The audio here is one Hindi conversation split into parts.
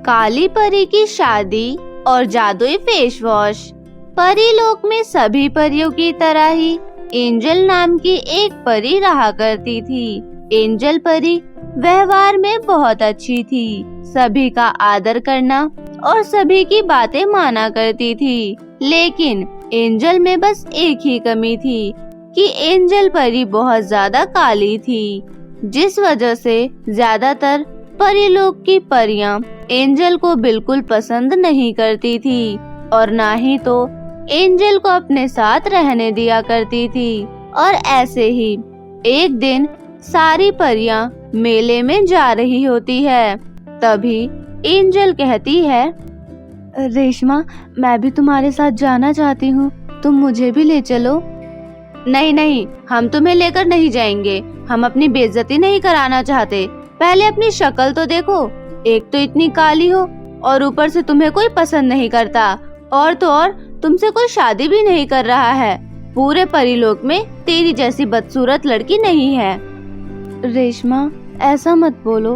काली परी की शादी और जादुई फेस वॉश। परी लोक में सभी परियों की तरह ही एंजल नाम की एक परी रहा करती थी। एंजल परी व्यवहार में बहुत अच्छी थी, सभी का आदर करना और सभी की बातें माना करती थी। लेकिन एंजल में बस एक ही कमी थी कि एंजल परी बहुत ज्यादा काली थी, जिस वजह से ज्यादातर परी लोक की परियां एंजल को बिल्कुल पसंद नहीं करती थी और ना ही तो एंजल को अपने साथ रहने दिया करती थी। और ऐसे ही एक दिन सारी परियां मेले में जा रही होती है। तभी एंजल कहती है, रेशमा, मैं भी तुम्हारे साथ जाना चाहती हूँ, तुम मुझे भी ले चलो। नहीं नहीं, हम तुम्हें लेकर नहीं जाएंगे, हम अपनी बेइज्जती नहीं कराना चाहते। पहले अपनी शक्ल तो देखो, एक तो इतनी काली हो और ऊपर से तुम्हें कोई पसंद नहीं करता, और तो और तुमसे कोई शादी भी नहीं कर रहा है। पूरे परीलोक में तेरी जैसी बदसूरत लड़की नहीं है। रेशमा, ऐसा मत बोलो,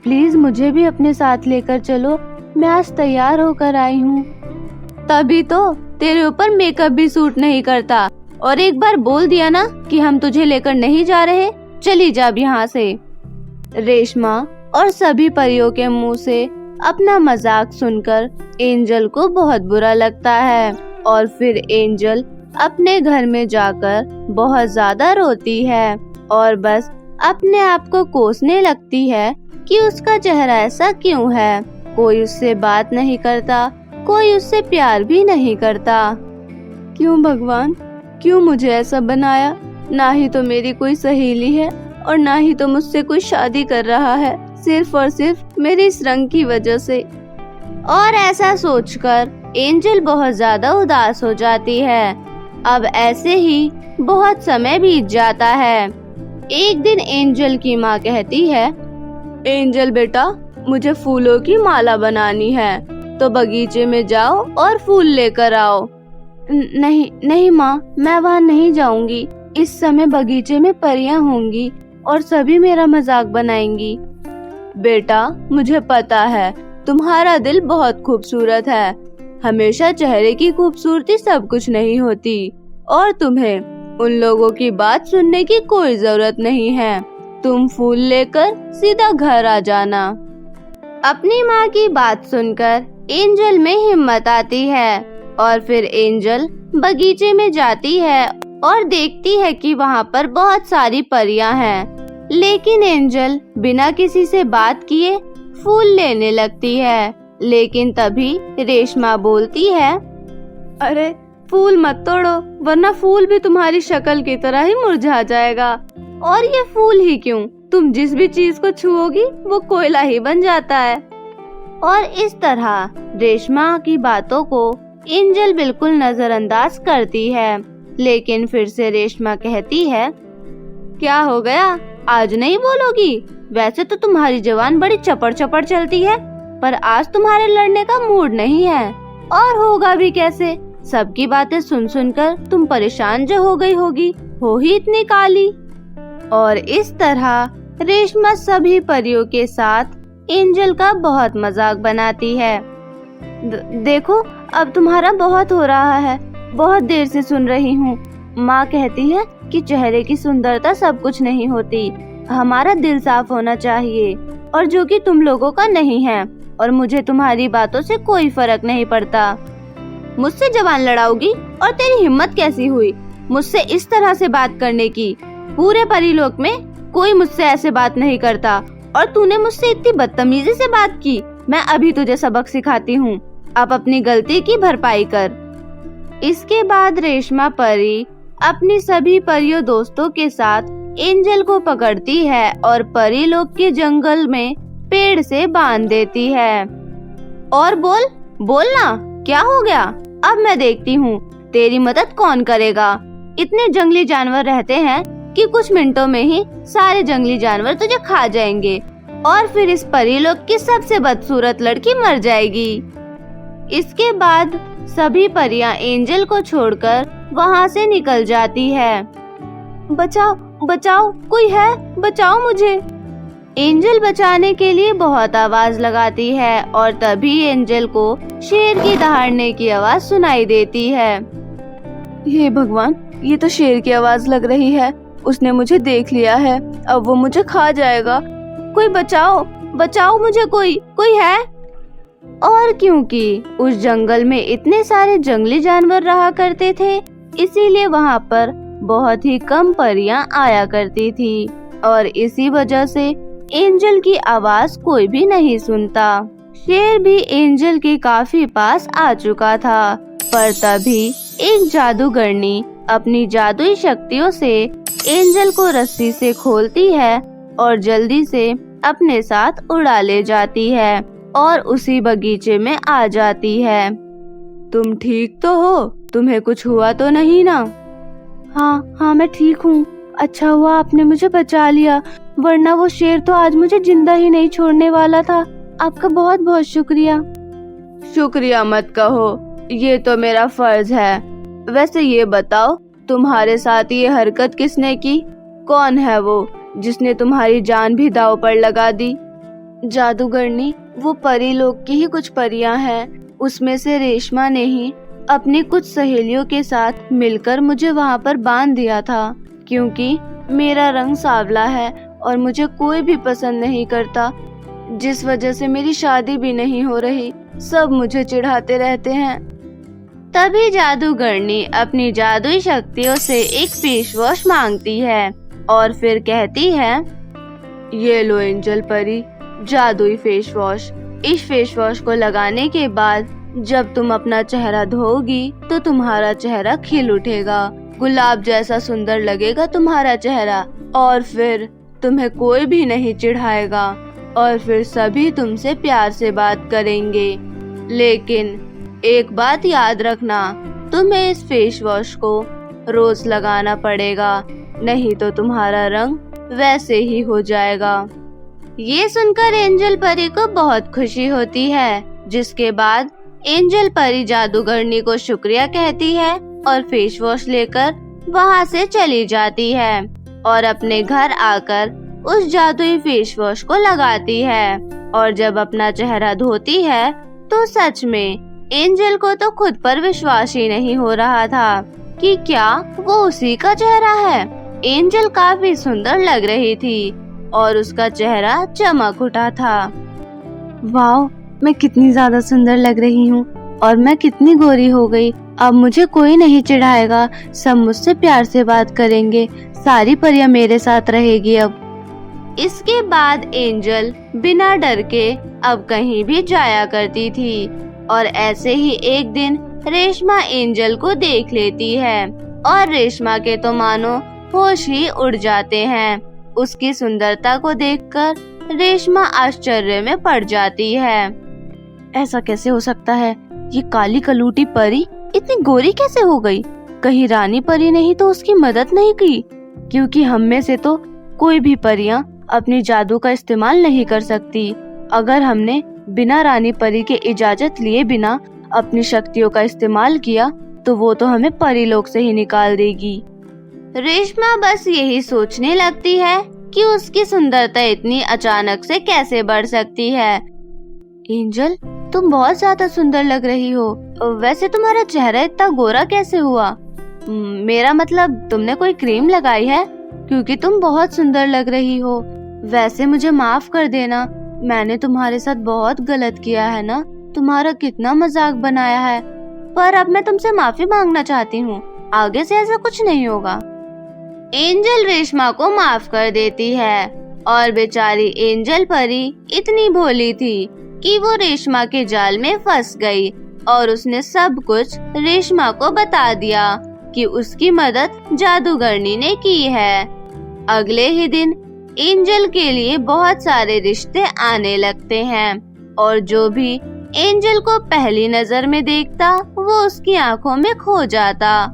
प्लीज मुझे भी अपने साथ लेकर चलो, मैं आज तैयार होकर आई हूँ। तभी तो तेरे ऊपर मेकअप भी सूट नहीं करता, और एक बार बोल दिया ना कि हम तुझे लेकर नहीं जा रहे, चली जा अब यहाँ से। रेशमा और सभी परियों के मुंह से अपना मजाक सुनकर एंजल को बहुत बुरा लगता है और फिर एंजल अपने घर में जाकर बहुत ज्यादा रोती है और बस अपने आप को कोसने लगती है कि उसका चेहरा ऐसा क्यों है। कोई उससे बात नहीं करता, कोई उससे प्यार भी नहीं करता। क्यों भगवान, क्यों मुझे ऐसा बनाया? ना ही तो मेरी कोई सहेली है और ना ही तो मुझसे कोई शादी कर रहा है, सिर्फ और सिर्फ मेरे इस रंग की वजह से। और ऐसा सोचकर एंजल बहुत ज्यादा उदास हो जाती है। अब ऐसे ही बहुत समय बीत जाता है। एक दिन एंजल की माँ कहती है, एंजल बेटा, मुझे फूलों की माला बनानी है, तो बगीचे में जाओ और फूल लेकर आओ। नहीं नहीं माँ, मैं वहाँ नहीं जाऊंगी, इस समय बगीचे में परियां होंगी और सभी मेरा मजाक बनाएंगी। बेटा, मुझे पता है तुम्हारा दिल बहुत खूबसूरत है, हमेशा चेहरे की खूबसूरती सब कुछ नहीं होती और तुम्हें उन लोगों की बात सुनने की कोई जरूरत नहीं है। तुम फूल लेकर सीधा घर आ जाना। अपनी माँ की बात सुनकर एंजल में हिम्मत आती है और फिर एंजल बगीचे में जाती है और देखती है कि वहाँ पर बहुत सारी परियां हैं। लेकिन एंजल बिना किसी से बात किए फूल लेने लगती है। लेकिन तभी रेशमा बोलती है, अरे फूल मत तोड़ो, वरना फूल भी तुम्हारी शक्ल की तरह ही मुरझा जाएगा। और ये फूल ही क्यों, तुम जिस भी चीज को छुओगी वो कोयला ही बन जाता है। और इस तरह रेशमा की बातों को एंजल बिल्कुल नजरअंदाज करती है। लेकिन फिर से रेशमा कहती है, क्या हो गया, आज नहीं बोलोगी? वैसे तो तुम्हारी जुबान बड़ी चपड़ चपड़ चलती है, पर आज तुम्हारे लड़ने का मूड नहीं है। और होगा भी कैसे, सबकी बातें सुन सुनकर तुम परेशान जो हो गई होगी, हो ही इतनी काली। और इस तरह रेशमा सभी परियों के साथ एंजल का बहुत मजाक बनाती है। देखो, अब तुम्हारा बहुत हो रहा है, बहुत देर से सुन रही हूँ। माँ कहती है कि चेहरे की सुंदरता सब कुछ नहीं होती, हमारा दिल साफ होना चाहिए, और जो कि तुम लोगों का नहीं है। और मुझे तुम्हारी बातों से कोई फर्क नहीं पड़ता। मुझसे जबान लड़ाओगी? और तेरी हिम्मत कैसी हुई मुझसे इस तरह से बात करने की? पूरे परीलोक में कोई मुझसे ऐसे बात नहीं करता, और तूने मुझसे इतनी बदतमीजी से बात की। मैं अभी तुझे सबक सिखाती हूँ, अब अपनी गलती की भरपाई कर। इसके बाद रेशमा परी अपनी सभी परियों दोस्तों के साथ एंजल को पकड़ती है और परीलोक के जंगल में पेड़ से बांध देती है। और बोलना क्या हो गया? अब मैं देखती हूँ तेरी मदद कौन करेगा। इतने जंगली जानवर रहते हैं कि कुछ मिनटों में ही सारे जंगली जानवर तुझे खा जाएंगे और फिर इस परीलोक की सबसे बदसूरत लड़की मर जाएगी। इसके बाद सभी परियां एंजल को छोड़कर वहाँ से निकल जाती है। बचाओ बचाओ, कोई है, बचाओ मुझे। एंजल बचाने के लिए बहुत आवाज लगाती है और तभी एंजल को शेर की दहाड़ने की आवाज सुनाई देती है। हे भगवान, ये तो शेर की आवाज लग रही है। उसने मुझे देख लिया है, अब वो मुझे खा जाएगा। कोई बचाओ, बचाओ मुझे, कोई है। और क्योंकि उस जंगल में इतने सारे जंगली जानवर रहा करते थे, इसीलिए वहाँ पर बहुत ही कम परियां आया करती थी और इसी वजह से एंजल की आवाज कोई भी नहीं सुनता। शेर भी एंजल के काफी पास आ चुका था, पर तभी एक जादूगरनी अपनी जादुई शक्तियों से एंजल को रस्सी से खोलती है और जल्दी से अपने साथ उड़ा ले जाती है और उसी बगीचे में आ जाती है। तुम ठीक तो हो? तुम्हें कुछ हुआ तो नहीं ना? हाँ, मैं ठीक हूँ। अच्छा हुआ आपने मुझे बचा लिया, वरना वो शेर तो आज मुझे जिंदा ही नहीं छोड़ने वाला था। आपका बहुत बहुत शुक्रिया। शुक्रिया मत कहो, ये तो मेरा फर्ज है। वैसे ये बताओ, तुम्हारे साथ ये हरकत किसने की? कौन है वो जिसने तुम्हारी जान भी दांव पर लगा दी? जादूगरनी, वो परी लोग की ही कुछ परियां हैं। उसमें से रेशमा ने ही अपनी कुछ सहेलियों के साथ मिलकर मुझे वहाँ पर बांध दिया था, क्योंकि मेरा रंग सांवला है और मुझे कोई भी पसंद नहीं करता, जिस वजह से मेरी शादी भी नहीं हो रही। सब मुझे चिढ़ाते रहते हैं। तभी जादूगरनी अपनी जादुई शक्तियों से एक फेस वॉश मांगती है और फिर कहती है, ये लो एंजल परी, जादुई फेस वॉश। इस फेस वॉश को लगाने के बाद जब तुम अपना चेहरा धोगी तो तुम्हारा चेहरा खिल उठेगा, गुलाब जैसा सुंदर लगेगा तुम्हारा चेहरा, और फिर तुम्हें कोई भी नहीं चिढ़ाएगा और फिर सभी तुमसे प्यार से बात करेंगे। लेकिन एक बात याद रखना, तुम्हें इस फेस वॉश को रोज लगाना पड़ेगा, नहीं तो तुम्हारा रंग वैसे ही हो जाएगा। ये सुनकर एंजल परी को बहुत खुशी होती है, जिसके बाद एंजल परी जादूगरनी को शुक्रिया कहती है और फेस वॉश लेकर वहाँ से चली जाती है और अपने घर आकर उस जादुई फेस वॉश को लगाती है। और जब अपना चेहरा धोती है तो सच में एंजल को तो खुद पर विश्वास ही नहीं हो रहा था कि क्या वो उसी का चेहरा है। एंजल काफी सुंदर लग रही थी और उसका चेहरा चमक उठा था। वाह, मैं कितनी ज्यादा सुंदर लग रही हूँ और मैं कितनी गोरी हो गई। अब मुझे कोई नहीं चिढ़ाएगा, सब मुझसे प्यार से बात करेंगे, सारी परियां मेरे साथ रहेगी अब। इसके बाद एंजल बिना डर के अब कहीं भी जाया करती थी और ऐसे ही एक दिन रेशमा एंजल को देख लेती है और रेशमा के तो मानो होश ही उड़ जाते हैं। उसकी सुंदरता को देखकर रेशमा आश्चर्य में पड़ जाती है। ऐसा कैसे हो सकता है? ये काली कलूटी परी इतनी गोरी कैसे हो गई? कहीं रानी परी ने ही तो उसकी मदद नहीं की, क्योंकि हम में से तो कोई भी परियां अपनी जादू का इस्तेमाल नहीं कर सकती। अगर हमने बिना रानी परी के इजाजत लिए बिना अपनी शक्तियों का इस्तेमाल किया तो वो तो हमें परी लोक से ही निकाल देगी। रेशमा बस यही सोचने लगती है कि उसकी सुंदरता इतनी अचानक से कैसे बढ़ सकती है। एंजल, तुम बहुत ज्यादा सुंदर लग रही हो। वैसे तुम्हारा चेहरा इतना गोरा कैसे हुआ? मेरा मतलब तुमने कोई क्रीम लगाई है? क्योंकि तुम बहुत सुंदर लग रही हो। वैसे मुझे माफ कर देना, मैंने तुम्हारे साथ बहुत गलत किया है ना। तुम्हारा कितना मजाक बनाया है, पर अब मैं तुमसे माफी मांगना चाहती हूँ। आगे से ऐसा कुछ नहीं होगा। एंजल रेशमा को माफ कर देती है और बेचारी एंजल परी इतनी भोली थी कि वो रेशमा के जाल में फंस गई और उसने सब कुछ रेशमा को बता दिया कि उसकी मदद जादूगरनी ने की है। अगले ही दिन एंजल के लिए बहुत सारे रिश्ते आने लगते हैं और जो भी एंजल को पहली नजर में देखता वो उसकी आंखों में खो जाता,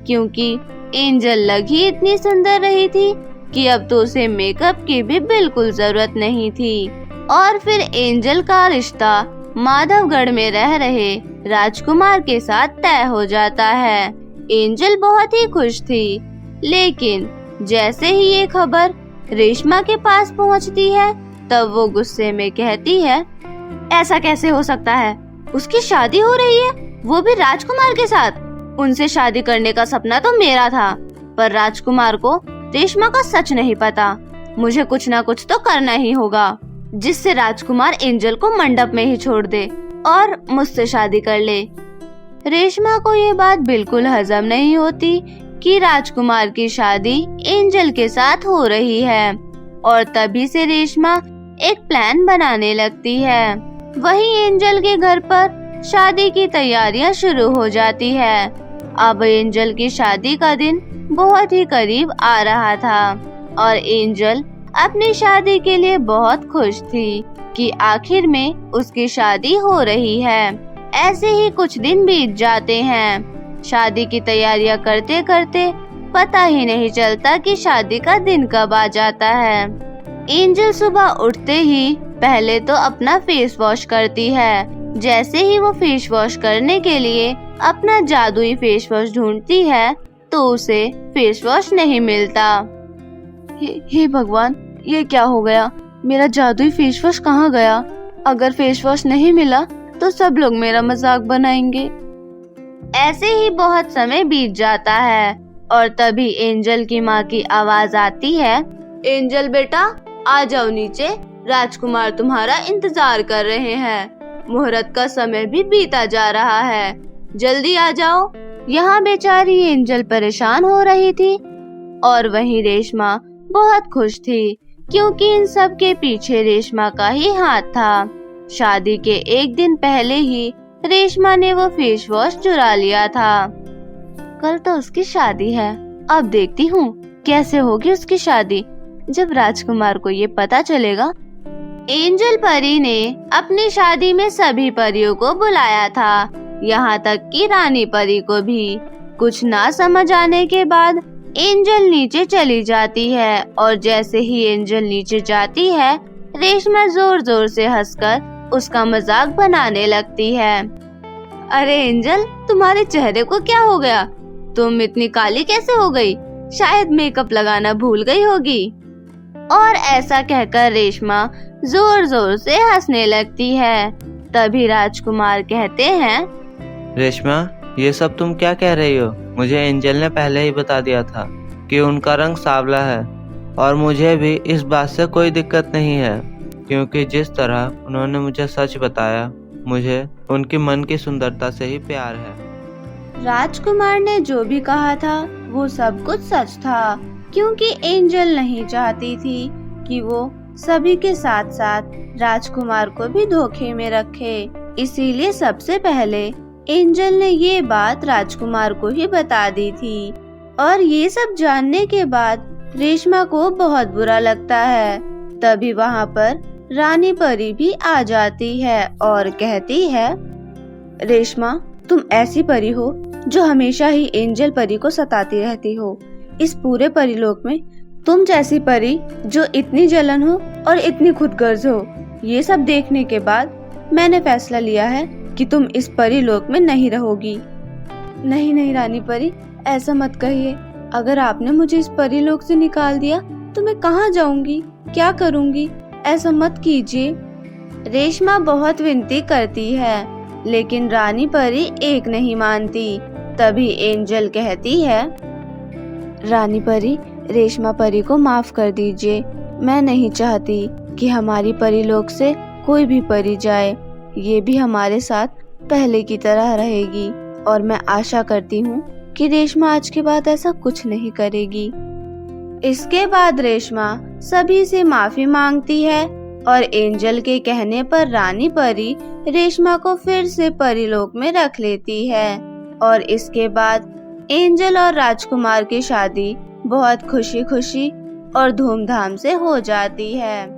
क्योंकि एंजल लग ही इतनी सुंदर रही थी कि अब तो उसे मेकअप की भी बिल्कुल जरूरत नहीं थी। और फिर एंजल का रिश्ता माधवगढ़ में रह रहे राजकुमार के साथ तय हो जाता है। एंजल बहुत ही खुश थी, लेकिन जैसे ही ये खबर रेशमा के पास पहुंचती है तब वो गुस्से में कहती है, ऐसा कैसे हो सकता है? उसकी शादी हो रही है, वो भी राजकुमार के साथ। उनसे शादी करने का सपना तो मेरा था, पर राजकुमार को रेशमा का सच नहीं पता। मुझे कुछ ना कुछ तो करना ही होगा, जिससे राजकुमार एंजल को मंडप में ही छोड़ दे और मुझसे शादी कर ले। रेशमा को ये बात बिल्कुल हजम नहीं होती कि राजकुमार की शादी एंजल के साथ हो रही है, और तभी से रेशमा एक प्लान बनाने लगती है। वहीं एंजल के घर पर शादी की तैयारियां शुरू हो जाती है। अब एंजल की शादी का दिन बहुत ही करीब आ रहा था और एंजल अपनी शादी के लिए बहुत खुश थी कि आखिर में उसकी शादी हो रही है। ऐसे ही कुछ दिन बीत जाते हैं। शादी की तैयारियां करते करते पता ही नहीं चलता कि शादी का दिन कब आ जाता है। एंजल सुबह उठते ही पहले तो अपना फेस वॉश करती है। जैसे ही वो फेस वॉश करने के लिए अपना जादुई फेस वॉश ढूंढती है तो उसे फेस वॉश नहीं मिलता। हे भगवान, ये क्या हो गया? मेरा जादुई फेस वॉश कहाँ गया? अगर फेस वॉश नहीं मिला तो सब लोग मेरा मजाक बनाएंगे। ऐसे ही बहुत समय बीत जाता है और तभी एंजल की माँ की आवाज आती है, एंजल बेटा आ जाओ नीचे, राजकुमार तुम्हारा इंतजार कर रहे हैं। मुहूर्त का समय भी बीता जा रहा है, जल्दी आ जाओ। यहाँ बेचारी एंजल परेशान हो रही थी और वहीं रेशमा बहुत खुश थी, क्योंकि इन सब के पीछे रेशमा का ही हाथ था। शादी के एक दिन पहले ही रेशमा ने वो फेस वॉश चुरा लिया था। कल तो उसकी शादी है, अब देखती हूँ कैसे होगी उसकी शादी। जब राजकुमार को ये पता चलेगा। एंजल परी ने अपनी शादी में सभी परियों को बुलाया था, यहाँ तक कि रानी परी को भी। कुछ ना समझ आने के बाद एंजल नीचे चली जाती है और जैसे ही एंजल नीचे जाती है रेशमा जोर जोर से हंसकर उसका मजाक बनाने लगती है। अरे एंजल, तुम्हारे चेहरे को क्या हो गया? तुम इतनी काली कैसे हो गई? शायद मेकअप लगाना भूल गई होगी। और ऐसा कहकर रेशमा जोर जोर से हंसने लगती है। तभी राजकुमार कहते हैं, रेशमा, ये सब तुम क्या कह रही हो? मुझे एंजल ने पहले ही बता दिया था कि उनका रंग सांवला है और मुझे भी इस बात से कोई दिक्कत नहीं है, क्योंकि जिस तरह उन्होंने मुझे सच बताया, मुझे उनकी मन की सुंदरता से ही प्यार है। राजकुमार ने जो भी कहा था वो सब कुछ सच था, क्योंकि एंजल नहीं चाहती थी कि वो सभी के साथ साथ राजकुमार को भी धोखे में रखे। इसीलिए सबसे पहले एंजल ने ये बात राजकुमार को ही बता दी थी। और ये सब जानने के बाद रेशमा को बहुत बुरा लगता है। तभी वहाँ पर रानी परी भी आ जाती है और कहती है, रेशमा, तुम ऐसी परी हो जो हमेशा ही एंजल परी को सताती रहती हो। इस पूरे परिलोक में तुम जैसी परी जो इतनी जलन हो और इतनी खुदगर्ज हो, ये सब देखने के बाद मैंने फैसला लिया है कि तुम इस परिलोक में नहीं रहोगी। नहीं नहीं रानी परी, ऐसा मत कहिए। अगर आपने मुझे इस परिलोक से निकाल दिया तो मैं कहाँ जाऊंगी, क्या करूंगी? ऐसा मत कीजिए। रेशमा बहुत विनती करती है, लेकिन रानी परी एक नहीं मानती। तभी एंजल कहती है, रानी परी, रेशमा परी को माफ कर दीजिए। मैं नहीं चाहती कि हमारी परिलोक से कोई भी परी जाए। ये भी हमारे साथ पहले की तरह रहेगी और मैं आशा करती हूँ कि रेशमा आज के बाद ऐसा कुछ नहीं करेगी। इसके बाद रेशमा सभी से माफी मांगती है और एंजल के कहने पर रानी परी रेशमा को फिर से परिलोक में रख लेती है। और इसके बाद एंजल और राजकुमार की शादी बहुत खुशी खुशी और धूमधाम से हो जाती है।